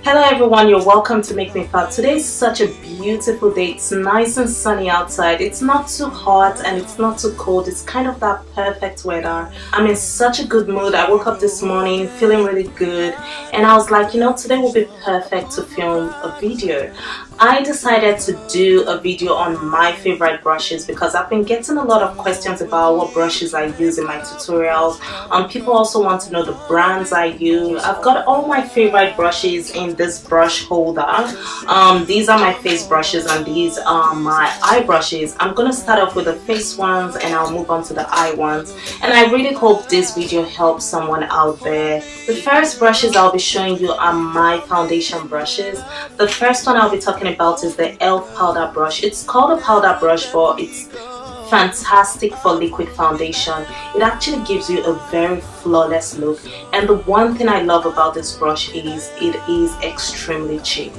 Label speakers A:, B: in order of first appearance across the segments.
A: Hello everyone, you're welcome to Make Me Fab. Today is such a beautiful day. It's nice and sunny outside. It's not too hot and it's not too cold. It's kind of that perfect weather. I'm in such a good mood. I woke up this morning feeling really good and I was like, today will be perfect to film a video. I decided to do a video on my favorite brushes because I've been getting a lot of questions about what brushes I use in my tutorials. People also want to know the brands I use. I've got all my favorite brushes in this brush holder. These are my face brushes and these are my eye brushes. I'm going to start off with the face ones and I'll move on to the eye ones. And I really hope this video helps someone out there. The first brushes I'll be showing you are my foundation brushes. The first one I'll be talking about is the e.l.f. powder brush. It's called a powder brush, but it's fantastic for liquid foundation. It actually gives you a very flawless look, and the one thing I love about this brush is it is extremely cheap.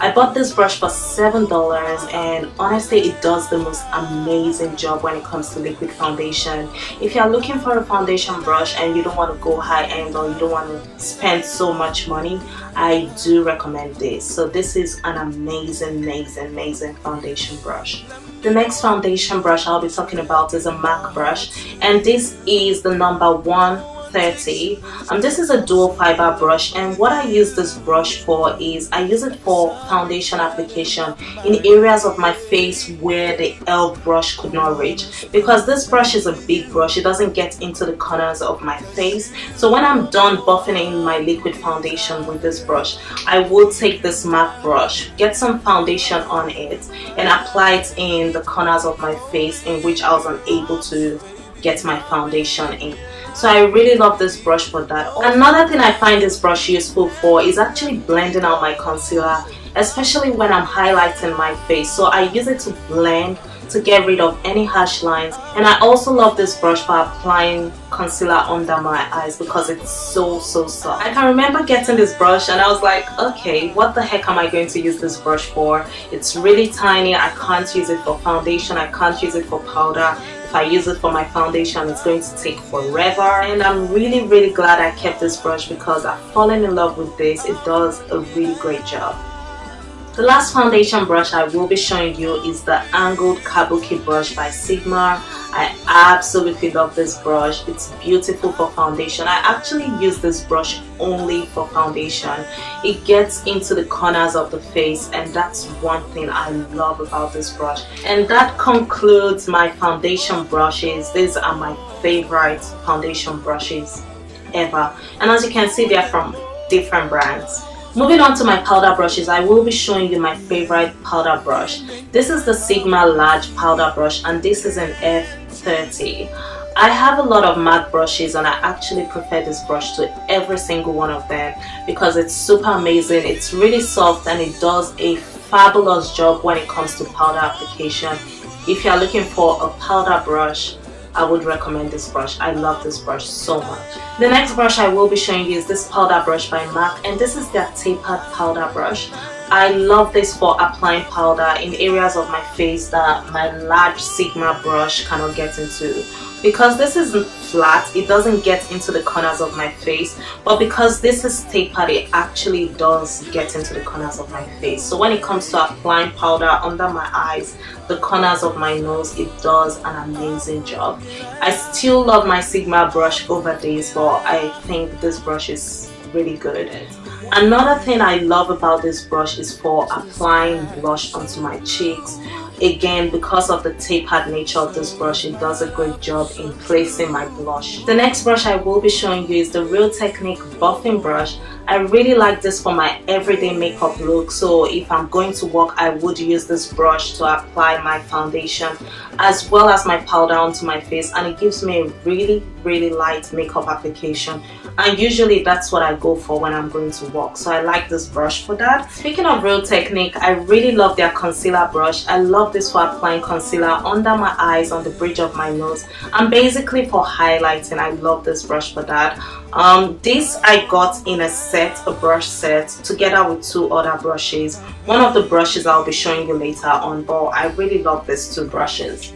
A: I bought this brush for $7 and honestly it does the most amazing job when it comes to liquid foundation. If you're looking for a foundation brush and you don't want to go high end or you don't want to spend so much money, I do recommend this. So this is an amazing foundation brush. The next foundation brush I'll be talking about is a MAC brush, and this is the number 130. This is a dual fiber brush, and what I use this brush for is I use it for foundation application in areas of my face where the e.l.f. brush could not reach, because this brush is a big brush. It doesn't get into the corners of my face. So when I'm done buffing in my liquid foundation with this brush, I will take this MAC brush, get some foundation on it and apply it in the corners of my face in which I was unable to get my foundation in. So I really love this brush for that. Another thing I find this brush useful for is actually blending out my concealer, especially when I'm highlighting my face. So I use it to blend, to get rid of any harsh lines. And I also love this brush for applying concealer under my eyes because it's so soft. I can remember getting this brush and I was like, okay, what the heck am I going to use this brush for? It's really tiny. I can't use it for foundation, I can't use it for powder. If I use it for my foundation, it's going to take forever. And I'm really glad I kept this brush because I've fallen in love with this. It does a really great job. The last foundation brush I will be showing you is the angled Kabuki brush by Sigma. I absolutely love this brush. It's beautiful for foundation. I actually use this brush only for foundation. It gets into the corners of the face, and that's one thing I love about this brush. And that concludes my foundation brushes. These are my favorite foundation brushes ever. And as you can see, they're from different brands. Moving on to my powder brushes, I will be showing you my favorite powder brush. This is the Sigma large powder brush and this is an F30. I have a lot of MAC brushes and I actually prefer this brush to every single one of them because it's super amazing. It's really soft and it does a fabulous job when it comes to powder application. If you're looking for a powder brush, I would recommend this brush. I love this brush so much. The next brush I will be showing you is this powder brush by MAC, and this is their tapered powder brush. I love this for applying powder in areas of my face that my large Sigma brush cannot get into. Because this isn't flat, it doesn't get into the corners of my face, but because this is tapered, it actually does get into the corners of my face. So when it comes to applying powder under my eyes, the corners of my nose, it does an amazing job. I still love my Sigma brush over this, but I think this brush is really good. Another thing I love about this brush is for applying blush onto my cheeks. Again, because of the tapered nature of this brush, it does a great job in placing my blush. The next brush I will be showing you is the Real Technique buffing brush. I really like this for my everyday makeup look, so if I'm going to work, I would use this brush to apply my foundation as well as my powder onto my face, and it gives me a really light makeup application, and usually that's what I go for when I'm going to work, so I like this brush for that. Speaking of Real Technique, I really love their concealer brush. I love this for applying concealer under my eyes, on the bridge of my nose, and basically for highlighting. I love this brush for that. This I got in a set, a brush set, together with two other brushes. One of the brushes I'll be showing you later on, but I really love these two brushes.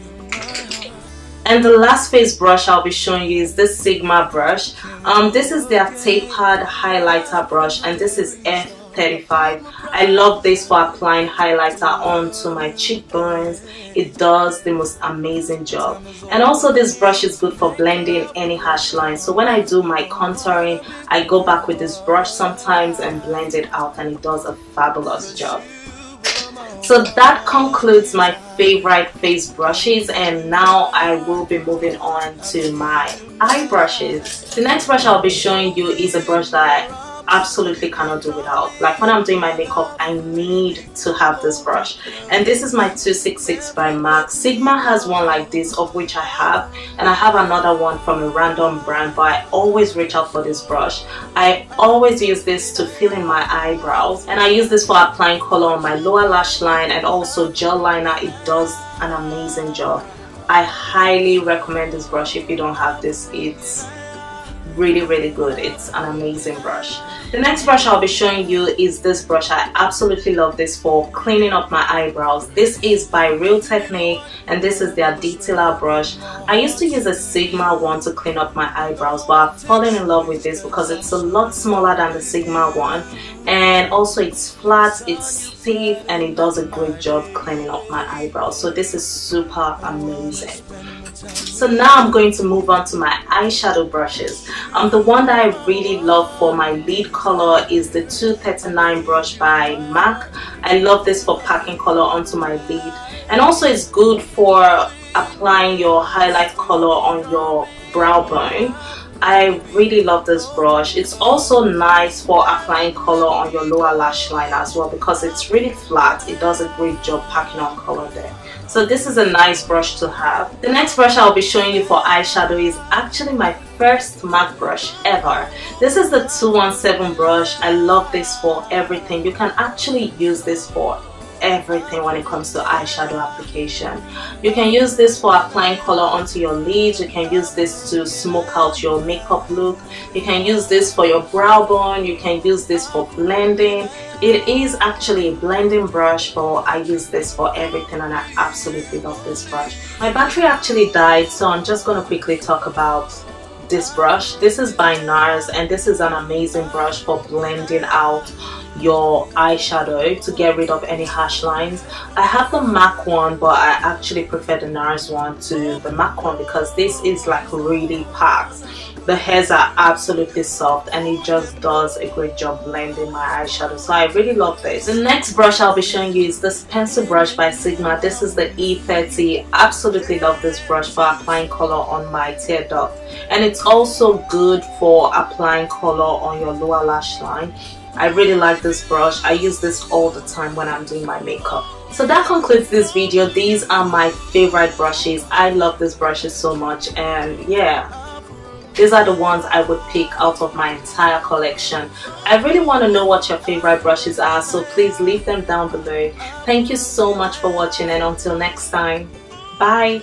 A: And the last face brush I'll be showing you is this Sigma brush. This is their tapered highlighter brush, and this is 35. I love this for applying highlighter onto my cheekbones. It does the most amazing job. And also this brush is good for blending any harsh lines. So when I do my contouring, I go back with this brush sometimes and blend it out, and it does a fabulous job. So that concludes my favorite face brushes, and now I will be moving on to my eye brushes. The next brush I'll be showing you is a brush that I absolutely cannot do without. Like when I'm doing my makeup, I need to have this brush, and this is my 266 by MAC. Sigma has one like this, of which I have, and I have another one from a random brand, but I always reach out for this brush. I always use this to fill in my eyebrows, and I use this for applying color on my lower lash line and also gel liner. It does an amazing job. I highly recommend this brush. If you don't have this, it's really good. It's an amazing brush. The next brush I'll be showing you is this brush. I absolutely love this for cleaning up my eyebrows. This is by Real Technique, and this is their detailer brush. I used to use a Sigma one to clean up my eyebrows, but I've fallen in love with this because it's a lot smaller than the Sigma one, and also it's flat, it's stiff, and it does a great job cleaning up my eyebrows. So this is super amazing. So now I'm going to move on to my eyeshadow brushes. The one that I really love for my lid color is the 239 brush by MAC. I love this for packing color onto my lid, and also it's good for applying your highlight color on your brow bone. I really love this brush. It's also nice for applying color on your lower lash line as well, because it's really flat. It does a great job packing on color there. So this is a nice brush to have. The next brush I'll be showing you for eyeshadow is actually my first MAC brush ever. This is the 217 brush. I love this for everything. You can actually use this for everything when it comes to eyeshadow application. You can use this for applying color onto your lids. You can use this to smoke out your makeup look. You can use this for your brow bone. You can use this for blending. It is actually a blending brush, but I use this for everything, and I absolutely love this brush. My battery actually died, so I'm just going to quickly talk about this brush. This is by NARS, and this is an amazing brush for blending out your eyeshadow to get rid of any harsh lines. I have the MAC one, but I actually prefer the NARS one to the MAC one because this is like really packed. The hairs are absolutely soft, and it just does a great job blending my eyeshadow. So I really love this. The next brush I'll be showing you is this pencil brush by Sigma. This is the E30. Absolutely love this brush for applying color on my tear duct, and it's also good for applying color on your lower lash line. I really like this brush. I use this all the time when I'm doing my makeup. So that concludes this video. These are my favorite brushes. I love these brushes so much, and yeah, these are the ones I would pick out of my entire collection. I really want to know what your favorite brushes are, so please leave them down below. Thank you so much for watching, and until next time, bye.